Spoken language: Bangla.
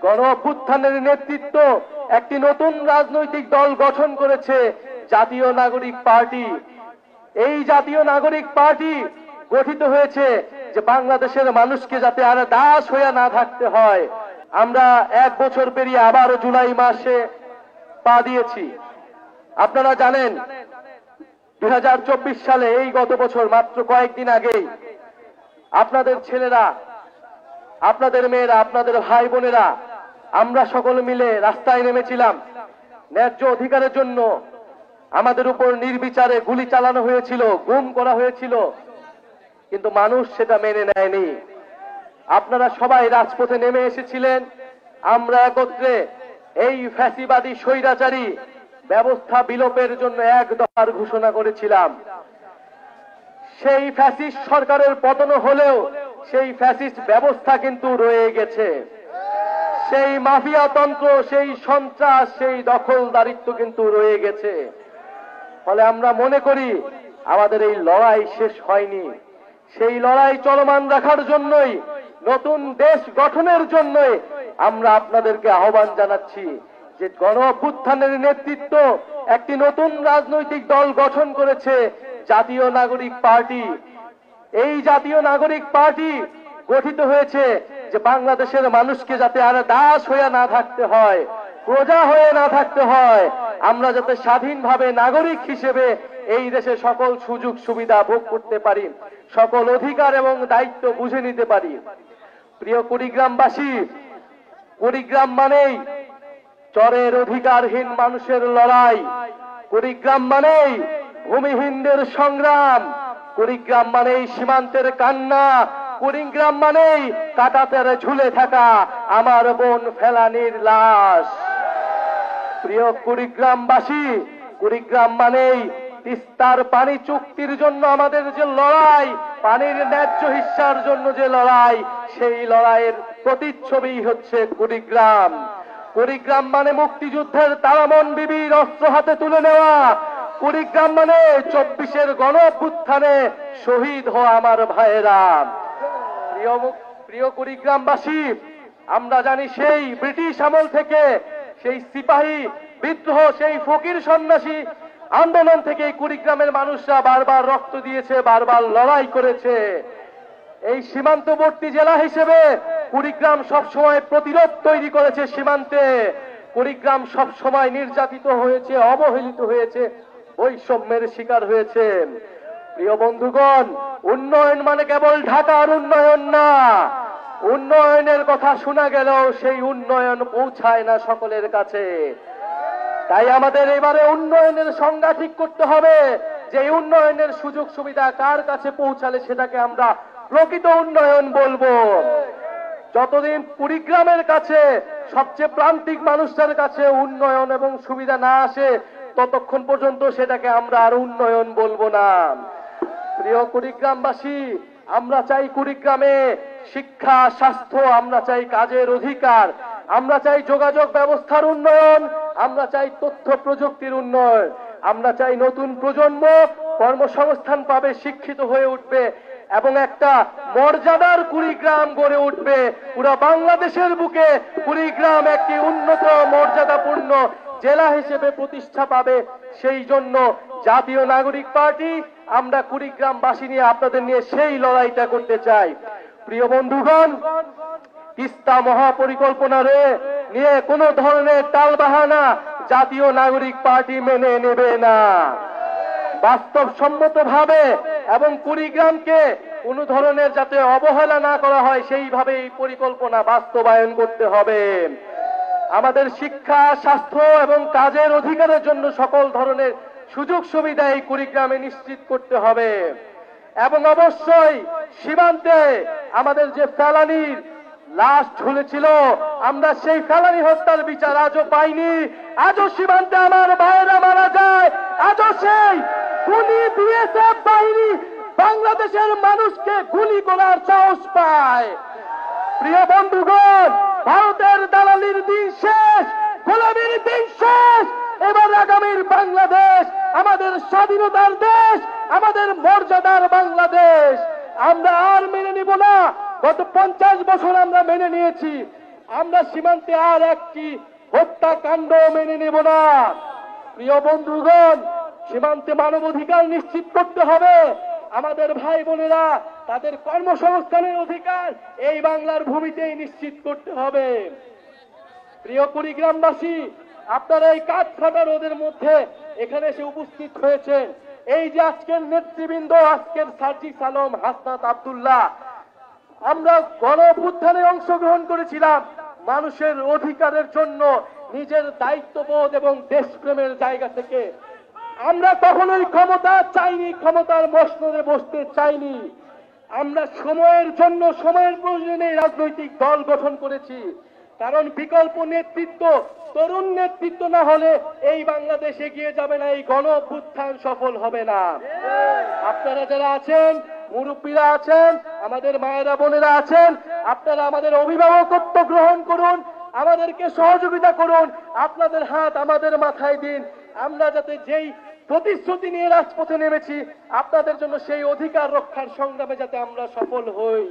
গণ অভ্যুত্থানের নেতৃত্ব একটি নতুন রাজনৈতিক দল গঠন করেছে জাতীয় নাগরিক পার্টি। এই জাতীয় নাগরিক পার্টি গঠিত হয়েছে যে বাংলাদেশের মানুষকে যাতে আর দাস হয়ে না থাকতে হয়। আমরা 1 বছর পেরিয়ে আবারও জুলাই মাসে পা দিয়েছি। আপনারা জানেন 2024 সালে এই গত বছর মাত্র কয়েকদিন আগেই আপনাদের ছেলেরা, আপনাদের মেয়েরা, আপনাদের ভাই বোনেরা, আমরা সকলে মিলে রাস্তায় নেমেছিলাম। ন্যায্য অধিকারের জন্য আমাদের উপর নির্বিচারে গুলি চালানো হয়েছিল, গুম করা হয়েছিল, কিন্তু মানুষ সেটা মেনে নেয়নি। আপনারা সবাই রাজপথে নেমে এসেছিলেন। আমরা একত্রে এই ফ্যাসিবাদী স্বৈরাচারী ব্যবস্থা বিলোপের জন্য এক দফার ঘোষণা করেছিলাম। সেই ফ্যাসিস্ট সরকারের পতন হলেও সেই ফ্যাসিস্ট ব্যবস্থা কিন্তু রয়ে গেছে। সেই মাফিয়া তন্ত্র, সেই সন্ত্রাস, সেই দখলদারিত্ব কিন্তু রয়ে গেছে। ফলে আমরা মনে করি আমাদের এই লড়াই শেষ হয়নি। সেই লড়াই চলমান রাখার জন্যই, নতুন দেশ গঠনের জন্যই আমরা আপনাদেরকে আহ্বান জানাচ্ছি যে গণ অভ্যুত্থানের নেতৃত্ব একটি নতুন রাজনৈতিক দল গঠন করেছে জাতীয় নাগরিক পার্টি। এই জাতীয় নাগরিক পার্টি গঠিত হয়েছে যে বাংলাদেশের মানুষকে যাতে আর দাস হয়ে না থাকতে হয়, প্রজা হয়ে না থাকতে হয়, আমরা যাতে স্বাধীনভাবে নাগরিক হিসেবে এই দেশে সকল সুযোগ সুবিধা ভোগ করতে পারি, সকল অধিকার এবং দায়িত্ব বুঝে নিতে পারি। প্রিয় কুড়িগ্রামবাসী, কুড়িগ্রাম মানেই চরের অধিকারহীন মানুষের লড়াই, কুড়িগ্রাম মানেই ভূমিহীনদের সংগ্রাম, কুড়িগ্রাম মানেই সীমান্তের কান্না, কুড়িগ্রাম মানেই কাঁটাতারে ঝুলে থাকা আমার বোন ফেলানির লাশ। প্রিয় কুড়িগ্রামবাসী, কুড়িগ্রাম মানেই তিস্তার পানি চুক্তির জন্য আমাদের যে লড়াই, পানির ন্যায্য হিস্যার জন্য যে লড়াই, সেই লড়াইয়ের প্রতিচ্ছবি হচ্ছে কুড়িগ্রাম। কুড়িগ্রাম মানে মুক্তিযুদ্ধের তারামন বিবির অস্ত্র হাতে তুলে নেওয়া, কুড়িগ্রাম মানে 24-এর গণ অভ্যুত্থানে শহীদ হওয়া আমার ভাইয়েরা। প্রিয় কুড়িগ্রামবাসী, আমরা জানি সেই ব্রিটিশ আমল থেকে, সেই সিপাহী বিদ্রোহ, সেই ফকির সন্ন্যাসী আন্দোলন থেকে কুড়িগ্রামের মানুষরা বারবার রক্ত দিয়েছে, বারবার লড়াই করেছে। এই সীমান্তবর্তী জেলা হিসেবে কুড়িগ্রাম সবসময় প্রতিরোধ তৈরি করেছে সীমান্তে। কুড়িগ্রাম সবসময় নির্যাতিত হয়েছে, অবহেলিত হয়েছে, বৈষম্যের শিকার হয়েছে। প্রিয় বন্ধুগণ, উন্নয়ন মানে কেবল ঢাকার উন্নয়ন না। উন্নয়নের কথা শোনা গেলেও সেই উন্নয়ন পৌঁছায় না সকলের কাছে। তাই আমাদের এবারে উন্নয়নের সংজ্ঞা ঠিক করতে হবে যে উন্নয়নের সুযোগ সুবিধা কার কাছে পৌঁছালে সেটাকে আমরা প্রকৃত উন্নয়ন বলবো। যতদিন কুড়িগ্রামের কাছে, সবচেয়ে প্রান্তিক মানুষদের কাছে উন্নয়ন এবং সুবিধা না আসে, ততক্ষণ পর্যন্ত সেটাকে আমরা আর উন্নয়ন বলবো না। প্রিয় কুড়িগ্রামবাসী, আমরা চাই কুড়িগ্রামে শিক্ষা, স্বাস্থ্য, আমরা চাই কাজের অধিকার, আমরা চাই যোগাযোগ ব্যবস্থার উন্নয়ন, আমরা চাই তথ্য প্রযুক্তির উন্নয়ন, আমরা চাই নতুন প্রজন্ম কর্মসংস্থান পাবে, শিক্ষিত হয়ে উঠবে এবং একটা মর্যাদার কুড়িগ্রাম গড়ে উঠবে। পুরো বাংলাদেশের বুকে কুড়িগ্রাম একটি উন্নত মর্যাদাপূর্ণ জেলা হিসেবে প্রতিষ্ঠা পাবে। সেই জন্য জাতীয় নাগরিক পার্টি আমরা কুড়িগ্রামবাসী নিয়ে, আপনাদের নিয়ে সেই লড়াইটা করতে চাই। প্রিয় বন্ধুগণ, তিস্তা মহাপরিকল্পনারে নিয়ে কোনো ধরনের টালবাহানা জাতীয় নাগরিক পার্টি মেনে নেবে না। বাস্তবসম্মতভাবে এবং কুড়িগ্রামকে কোনো ধরনের যাতে অবহেলা না করা হয় সেইভাবে এই পরিকল্পনা বাস্তবায়ন করতে হবে। আমাদের শিক্ষা, স্বাস্থ্য এবং কাজের অধিকারের জন্য সকল ধরনের সুযোগ সুবিধা এই কুড়িগ্রামে নিশ্চিত করতে হবে। এবং অবশ্যই সীমান্তে আমাদের যে ফেলানির লাশ ঝুলেছিল, আমরা সেই ফেলানি হত্যার বিচার আজও পাইনি। আজও সীমান্তে আমার ভাইয়েরা মারা যায়, আজও সেই খুনি বিএসএফ বাহিনী বাংলাদেশের মানুষকে গুলি করার সাহস পায়। প্রিয় বন্ধুগণ, ভারতের দালালির দিন শেষ, গোলামির দিন শেষ। এবার আগামীর বাংলাদেশ আমাদের স্বাধীনতার দেশ, আমাদের মর্যাদার বাংলাদেশ। আমরা আর মেনে নিব না। গত 50 বছর আমরা মেনে নিয়েছি আমরা সীমান্তে আর একটি হত্যাকাণ্ড মেনে নেব না। প্রিয় বন্ধুগণ, সীমান্তে মানবাধিকার নিশ্চিত করতে হবে। আমাদের ভাই বোনেরা তাদের কর্মসংস্থানের অধিকার এই বাংলার ভূমিতেই নিশ্চিত করতে হবে। প্রিয় কুড়িগ্রামবাসী, আপনারা এই কাঠফাটা রোদের মধ্যে এখানে এসে উপস্থিত হয়েছেন। এই যে আজকের নেতৃবৃন্দ, আজকের সার্জিস আলম, হাসনাত আব্দুল্লাহ, আমরা গণ অভ্যুত্থানে অংশগ্রহণ করেছিলাম মানুষের অধিকারের জন্য, নিজের দায়িত্ববোধ এবং দেশপ্রেমের জায়গা থেকে। আমরা কখনোই ক্ষমতা চাইনি, ক্ষমতার মসনদে বসতে চাইনি। আমরা সময়ের জন্য, সময়ের প্রয়োজনে রাজনৈতিক দল গঠন করেছি। কারণ বিকল্প নেতৃত্ব, তরুণ নেতৃত্ব না হলে এই বাংলাদেশ এগিয়ে যাবে না, এই গণ অভ্যুত্থান সফল হবে না। আপনারা যারা আছেন, মুরব্বীরা আছেন, আমাদের মায়েরা বোনেরা আছেন, আপনারা আমাদের অভিভাবকত্ব গ্রহণ করুন, আমাদেরকে সহযোগিতা করুন, আপনাদের হাত আমাদের মাথায় দিন। আমরা যাতে যেই প্রতিশ্রুতি নিয়ে রাজপথে নেমেছি, আপনাদের জন্য সেই অধিকার রক্ষার সংগ্রামে যাতে আমরা সফল হই।